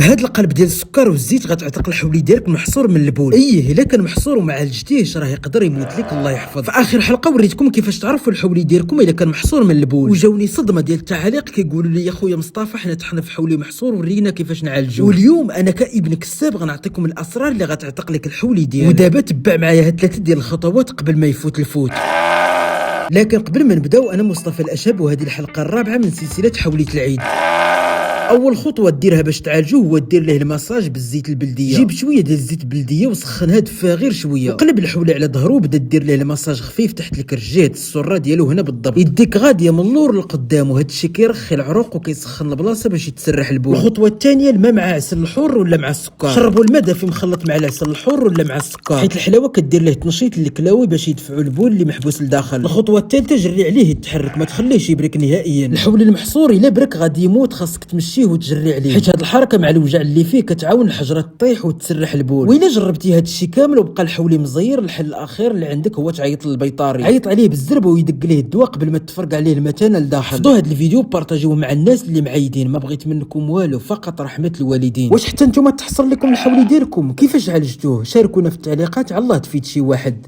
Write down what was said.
بهذا القالب ديال السكر والزيت غتعتق الحولي ديالك محصور من البول. الا كان محصور وما عالجتيهش راه يقدر يموت لك الله يحفظ. في اخر حلقه وريتكم كيفاش تعرفوا الحولي ديالكم الا كان محصور من البول، وجاوني صدمه ديال التعاليق كيقولوا لي يا خويا مصطفى حنا طحنا في حولي محصور ورينا كيفاش نعالجوه. واليوم انا كابن كساب غنعطيكم الاسرار اللي غتعتق لك الحولي ديالك. ودابا تبع معايا هاد 3 ديال الخطوات قبل ما يفوت الفوت. لكن قبل ما نبداو انا مصطفى الاشهب وهذه الحلقه الرابعه من سلسله حولية العيد. اول خطوه ديرها باش تعالجوه هو دير ليه المساج بالزيت البلديه. جيب شويه ديال الزيت البلديه وسخنها دفا غير شويه، وقلب الحوله على ظهره وبدا دير ليه المساج خفيف تحت الكرجات السره ديالو هنا بالضبط. يديك غاديه من اللور للقدام، وهذا الشيء كيرخي العروق وكيسخن البلاصه باش يتسرح البول. الخطوه الثانيه الماء مع عسل الحر ولا مع السكر. شربوا الماء دافي مخلط مع العسل الحر ولا مع السكر، حيت الحلاوه كدير ليه تنشيط للكلاوي باش يدفعوا البول اللي محبوس لداخل. الخطوه الثالثه جري عليه يتحرك، ما تخليهش يبرك نهائيا. الحول المحصور الا برك غادي يموت، خاصك تمشيه وتجري عليه، حيت هاد الحركه مع الوجع اللي فيه كتعاون الحجره تطيح وتسرح البول. وإلا جربتي هاد الشيء كامل وبقى الحولي مزير، الحل الاخير اللي عندك هو تعيط للبيطاري. عيط عليه بالزربه ويدق ليه الدواء قبل ما تفرق عليه المتانه لداخل. حفظوا هاد الفيديو بارطاجيوه مع الناس اللي معيدين، ما بغيت منكم والو فقط رحمه الوالدين. واش حتى نتوما تحصل لكم الحولي ديالكم كيفاش عالجتوه؟ شاركونا في التعليقات، على الله تفيد شي واحد.